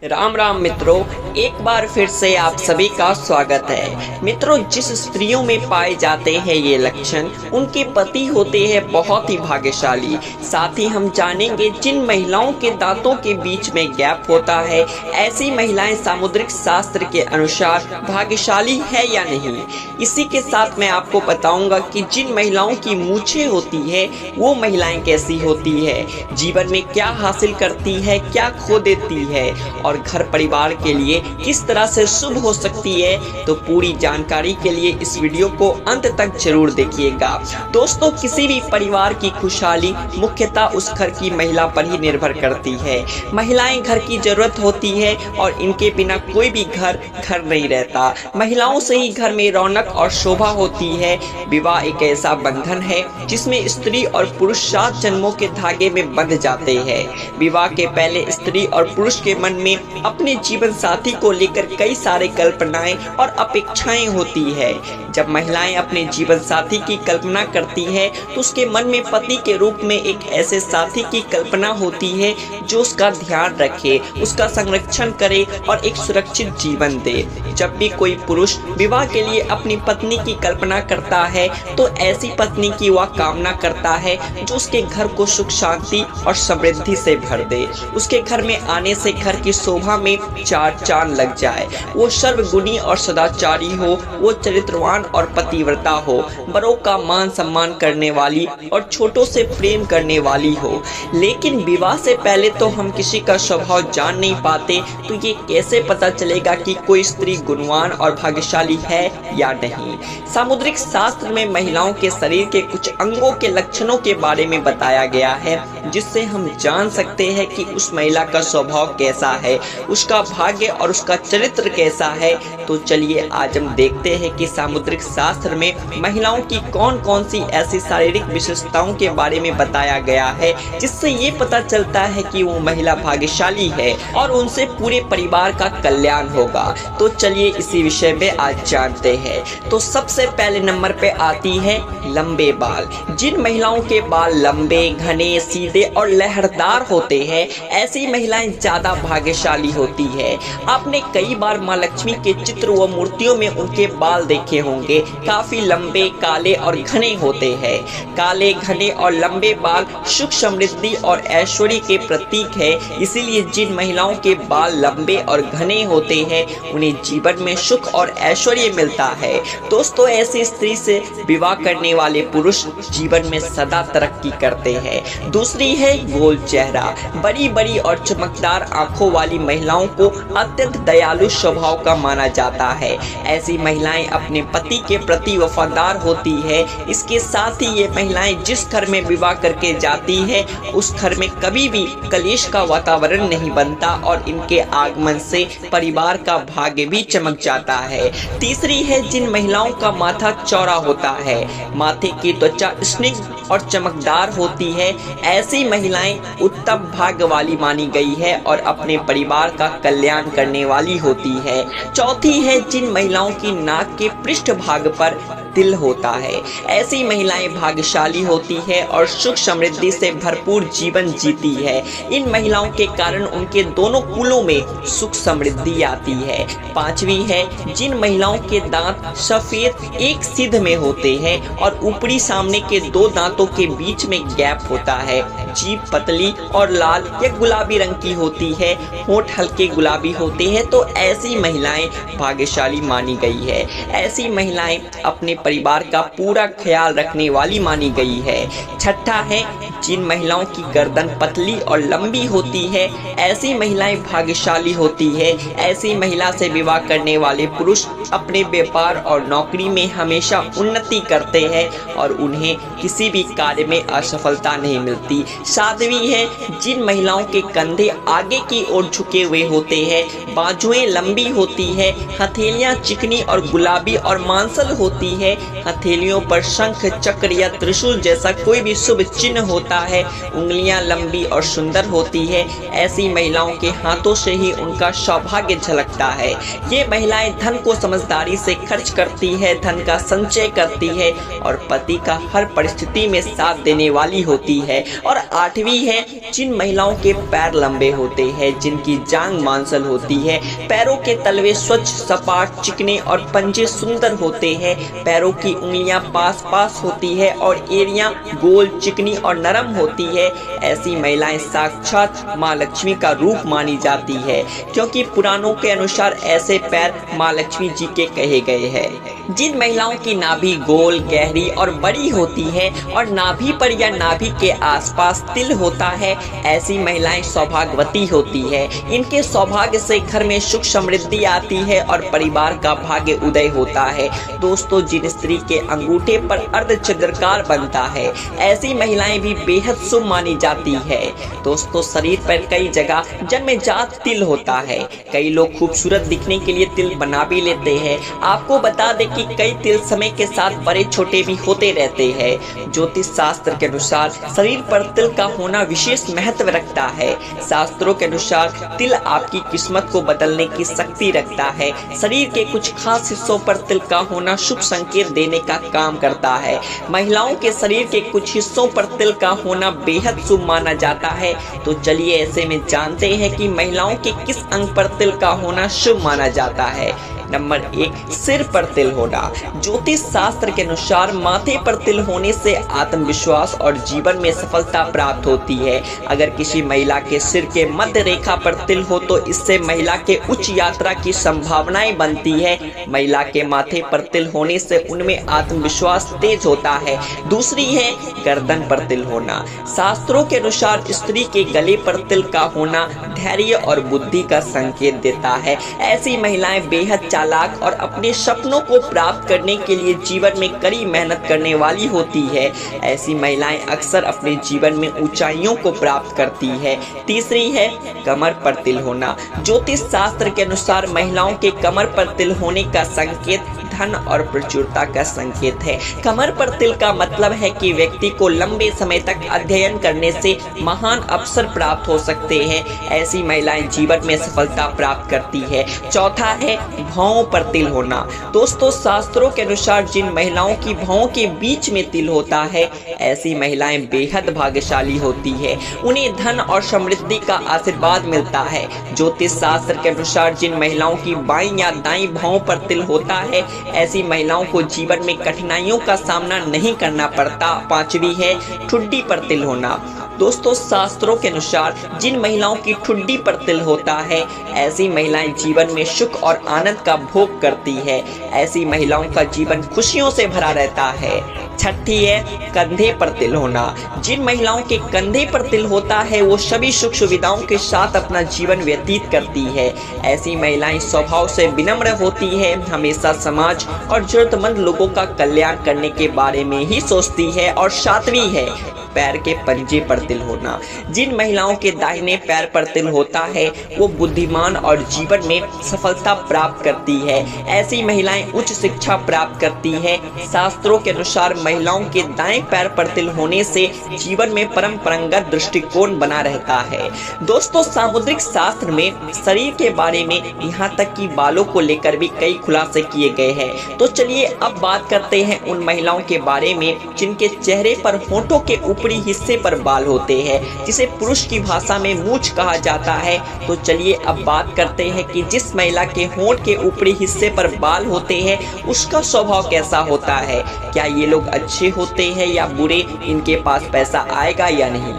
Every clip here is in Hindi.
राम राम मित्रों, एक बार फिर से आप सभी का स्वागत है। मित्रों, जिस स्त्रियों में पाए जाते हैं ये लक्षण, उनके पति होते हैं बहुत ही भाग्यशाली। साथ ही हम जानेंगे जिन महिलाओं के दांतों के बीच में गैप होता है, ऐसी महिलाएं सामुद्रिक शास्त्र के अनुसार भाग्यशाली है या नहीं। इसी के साथ मैं आपको बताऊंगा कि जिन महिलाओं की मूछें होती है वो महिलाएं कैसी होती है, जीवन में क्या हासिल करती है, क्या खो देती है और घर परिवार के लिए किस तरह से शुभ हो सकती है। तो पूरी जानकारी के लिए इस वीडियो को अंत तक जरूर देखिएगा। दोस्तों, किसी भी परिवार की खुशहाली मुख्यतः उस घर की महिला पर ही निर्भर करती है। महिलाएं घर की जरूरत होती है और इनके बिना कोई भी घर नहीं रहता। महिलाओं से ही घर में रौनक और शोभा होती है। विवाह एक ऐसा बंधन है जिसमें स्त्री और पुरुष 7 जन्मों के धागे में बंध जाते हैं। विवाह के पहले स्त्री और पुरुष के मन में अपने जीवन साथी को लेकर कई सारे कल्पनाएं और अपेक्षाएं होती है। जब महिलाएं अपने जीवन साथी की कल्पना करती है तो उसके मन में पति के रूप में एक ऐसे साथी की कल्पना होती है जो उसका ध्यान रखे, उसका संरक्षण करे और एक सुरक्षित जीवन दे। जब भी कोई पुरुष विवाह के लिए अपनी पत्नी की कल्पना करता है तो ऐसी पत्नी की वह कामना करता है जो उसके घर को सुख शांति और समृद्धि से भर दे। उसके घर में आने से घर की शोभा में 4 चांद लग जाए। वो सर्वगुणी और सदाचारी हो, वो चरित्रवान और पतिव्रता हो, बड़ों का मान सम्मान करने वाली और छोटों से प्रेम करने वाली हो। लेकिन विवाह से पहले तो हम किसी का स्वभाव जान नहीं पाते, तो ये कैसे पता चलेगा कि कोई स्त्री गुणवान और भाग्यशाली है या नहीं। सामुद्रिक शास्त्र में महिलाओं के शरीर के कुछ अंगों के लक्षणों के बारे में बताया गया है, जिससे हम जान सकते हैं कि उस महिला का स्वभाव कैसा है, उसका भाग्य और उसका चरित्र कैसा है। तो चलिए आज हम देखते हैं कि सामुद्रिक शास्त्र में महिलाओं की कौन कौन सी ऐसी शारीरिक विशेषताओं के बारे में बताया गया है, जिससे ये पता चलता है कि वो महिला भाग्यशाली है और उनसे पूरे परिवार का कल्याण होगा। तो चलिए इसी विषय में आज जानते हैं। तो सबसे पहले नंबर पे आती है लंबे बाल। जिन महिलाओं के बाल लंबे, घने, सीधे और लहरदार होते हैं, ऐसी महिलाएं ज्यादा भाग्यशाली होती है। आपने कई बार माँ लक्ष्मी के चित्र व मूर्तियों में उनके बाल देखे होंगे। काफी लंबे, काले और घने होते हैं। काले, घने और लंबे बाल सुख, समृद्धि और ऐश्वर्य के प्रतीक है। इसीलिए जिन महिलाओं के बाल लंबे और घने होते हैं उन्हें जीवन में सुख और ऐश्वर्य मिलता है। दोस्तों, ऐसी स्त्री से विवाह करने वाले पुरुष जीवन में सदा तरक्की करते हैं। दूसरी है गोल चेहरा। बड़ी बड़ी और चमकदार आंखों वाली महिलाओं को अत्यंत दयालु स्वभाव का माना जाता है। ऐसी महिलाएं अपने पति के प्रति वफादार होती है। इसके साथ ही ये महिलाएं जिस घर में विवाह करके जाती है उस घर में कभी भी कलेश का वातावरण नहीं बनता और इनके आगमन से परिवार का भाग्य भी चमक जाता है। तीसरी है जिन महिलाओं का माथा चौड़ा होता है, माथे की त्वचा स्निग्ध और चमकदार होती है। ऐसी महिलाएं उत्तम भाग्य वाली मानी गई है और अपने परिवार का कल्याण करने वाली होती है। चौथी है जिन महिलाओं की नाक के पृष्ठ भाग पर तिल होता है। ऐसी महिलाएं भाग्यशाली होती है और सुख समृद्धि से भरपूर जीवन जीती है। इन महिलाओं के कारण उनके दोनों कुलों में सुख समृद्धि आती है। पांचवी है जिन महिलाओं के दांत सफेद एक सिध में होते हैं और ऊपरी सामने के 2 दांतों के बीच में गैप होता है। जीभ पतली और लाल या गुलाबी रंग की होती है। होंठ हल्के गुलाबी होते हैं। तो ऐसी महिलाएं भाग्यशाली मानी गई है। ऐसी महिलाएं अपने परिवार का पूरा ख्याल रखने वाली मानी गई है। छठा है जिन महिलाओं की गर्दन पतली और लंबी होती है, ऐसी महिलाएं भाग्यशाली होती है। ऐसी महिला से विवाह करने वाले पुरुष अपने व्यापार और नौकरी में हमेशा उन्नति करते हैं और उन्हें किसी भी कार्य में असफलता नहीं मिलती। सातवीं है जिन महिलाओं के कंधे आगे की ओर झुके हुए होते हैं, बाजुएं लंबी होती है, हथेलियां चिकनी और गुलाबी और मांसल होती है, हथेलियों पर शंख, चक्र या त्रिशूल जैसा कोई भी शुभ चिन्ह होता है, उंगलियां लंबी और सुंदर होती है। ऐसी महिलाओं के हाथों से ही उनका सौभाग्य झलकता है। ये महिलाएं धन को समझदारी से खर्च करती है, धन का संचय करती है और पति का हर परिस्थिति में साथ देने वाली होती है। और 8वीं है, जिन महिलाओं के पैर लंबे होते हैं, जिनकी जांघ मांसल होती है, पैरों के तलवे स्वच्छ, सपाट, चिकने और पंजे सुंदर होते हैं, पैरों की उंगलियां पास पास होती है और एड़ियां गोल, चिकनी और नरम होती है। ऐसी महिलाएं साक्षात माँ लक्ष्मी का रूप मानी जाती है, क्योंकि पुराणों के अनुसार ऐसे पैर माँ लक्ष्मी जी के कहे गए हैं। जिन महिलाओं की नाभि गोल, गहरी और बड़ी होती है और नाभि पर या नाभि के आसपास तिल होता है, ऐसी महिलाएं सौभाग्यवती होती है। इनके सौभाग्य से घर में सुख समृद्धि आती है और परिवार का भाग्य उदय होता है। दोस्तों, जिन स्त्री के अंगूठे पर अर्धचंद्राकार बनता है, ऐसी महिलाएं भी बेहद शुभ मानी जाती है। दोस्तों, शरीर पर कई जगह जन्मजात तिल होता है। कई लोग खूबसूरत दिखने के लिए तिल बना भी लेते हैं। आपको बता दें कि कई तिल समय के साथ बड़े छोटे भी होते रहते हैं। ज्योतिष शास्त्र के अनुसार शरीर पर तिल का होना विशेष महत्व रखता है। शास्त्रों के अनुसार तिल आपकी किस्मत को बदलने की शक्ति रखता है। शरीर के कुछ खास हिस्सों पर तिल का होना शुभ संकेत देने का काम करता है। महिलाओं के शरीर के कुछ हिस्सों पर तिल का होना बेहद शुभ माना जाता है। तो चलिए ऐसे में जानते हैं कि महिलाओं के किस अंग पर तिल का होना शुभ माना जाता है। नंबर 1, सिर पर तिल होना। ज्योतिष शास्त्र के अनुसार माथे पर तिल होने से आत्मविश्वास और जीवन में सफलता प्राप्त होती है। अगर किसी महिला के सिर के मध्य रेखा पर तिल हो तो इससे महिला के उच्च यात्रा की संभावनाएं बनती है। महिला के माथे पर तिल होने से उनमें आत्मविश्वास तेज होता है। दूसरी है गर्दन पर तिल होना। शास्त्रों के अनुसार स्त्री के गले पर तिल का होना धैर्य और बुद्धि का संकेत देता है। ऐसी महिलाएं बेहद चालाक और अपने सपनों को प्राप्त करने के लिए जीवन में कड़ी मेहनत करने वाली होती है। ऐसी महिलाएं अक्सर अपने जीवन में ऊंचाइयों को प्राप्त करती है। तीसरी है कमर पर तिल होना। ज्योतिष शास्त्र के अनुसार महिलाओं के कमर पर तिल होने का संकेत धन और प्रचुरता का संकेत है। कमर पर तिल का मतलब है कि व्यक्ति को लंबे समय तक अध्ययन करने से महान अवसर प्राप्त हो सकते हैं। ऐसी महिलाएं जीवन में सफलता प्राप्त करती है। चौथा है भौं पर तिल होना। दोस्तों, शास्त्रों के अनुसार जिन महिलाओं की भौं के बीच में तिल होता है, ऐसी महिलाएं बेहद भाग्यशाली होती है। उन्हें धन और समृद्धि का आशीर्वाद मिलता है। ज्योतिष शास्त्र के अनुसार जिन महिलाओं की बाईं या दाईं भौं पर तिल होता है, ऐसी महिलाओं को जीवन में कठिनाइयों का सामना नहीं करना पड़ता। 5वीं है ठुड्डी पर तिल होना। दोस्तों, शास्त्रों के अनुसार जिन महिलाओं की ठुड्डी पर तिल होता है, ऐसी महिलाएं जीवन में सुख और आनंद का भोग करती है। ऐसी महिलाओं का जीवन खुशियों से भरा रहता है। 6ठी है कंधे पर तिल होना। जिन महिलाओं के कंधे पर तिल होता है, वो सभी सुख सुविधाओं के साथ अपना जीवन व्यतीत करती है। ऐसी महिलाएं स्वभाव से विनम्र होती है, हमेशा समाज और जरूरतमंद लोगों का कल्याण करने के बारे में ही सोचती है। और 7वीं है पैर के पंजे पर तिल होना। जिन महिलाओं के दाहिने पैर पर तिल होता है, वो बुद्धिमान और जीवन में सफलता प्राप्त करती है। ऐसी महिलाएं उच्च शिक्षा प्राप्त करती है। शास्त्रों के अनुसार महिलाओं के दाएं पैर पर तिल होने से जीवन में परंपरागत दृष्टिकोण बना रहता है। दोस्तों, सामुद्रिक शास्त्र में शरीर के बारे में यहाँ तक कि बालों को लेकर भी कई खुलासे किए गए हैं। तो चलिए अब बात करते हैं उन महिलाओं के बारे में जिनके चेहरे पर होंठों के ऊपरी हिस्से पर बाल होते हैं, जिसे पुरुष की भाषा में मूंछ कहा जाता है। तो चलिए अब बात करते हैं कि जिस महिला के होंठ के ऊपरी हिस्से पर बाल होते हैं, उसका स्वभाव कैसा होता है। क्या ये लोग अच्छे होते हैं या बुरे, इनके पास पैसा आएगा या नहीं।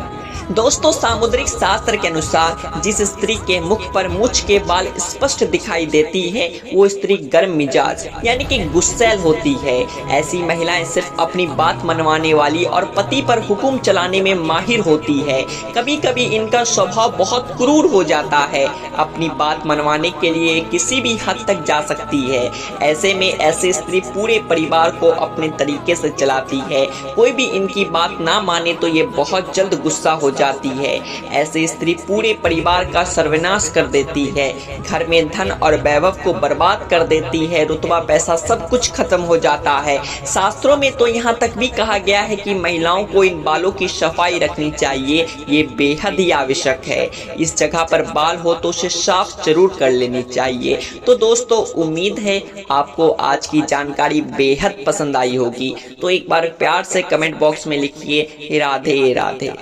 दोस्तों, सामुद्रिक शास्त्र के अनुसार जिस स्त्री के मुख पर मूंछ के बाल स्पष्ट दिखाई देती है, वो स्त्री गर्म मिजाज यानी कि गुस्सैल होती है। ऐसी महिलाएं सिर्फ अपनी बात मनवाने वाली और पति पर हुक्म चलाने में माहिर होती है। कभी कभी इनका स्वभाव बहुत क्रूर हो जाता है। अपनी बात मनवाने के लिए किसी भी हद तक जा सकती है। ऐसे में ऐसी स्त्री पूरे परिवार को अपने तरीके से चलाती है। कोई भी इनकी बात ना माने तो ये बहुत जल्द गुस्सा हो जाती है। ऐसे स्त्री पूरे परिवार का सर्वनाश कर देती है, घर में धन और वैभव को बर्बाद कर देती है, रुतबा पैसा सब कुछ खत्म हो जाता है। शास्त्रों में तो यहाँ तक भी कहा गया है कि महिलाओं को इन बालों की सफाई रखनी चाहिए, ये बेहद ही आवश्यक है। इस जगह पर बाल हो तो उसे साफ जरूर कर लेनी चाहिए। तो दोस्तों, उम्मीद है आपको आज की जानकारी बेहद पसंद आई होगी। तो एक बार प्यार से कमेंट बॉक्स में लिखिए राधे राधे।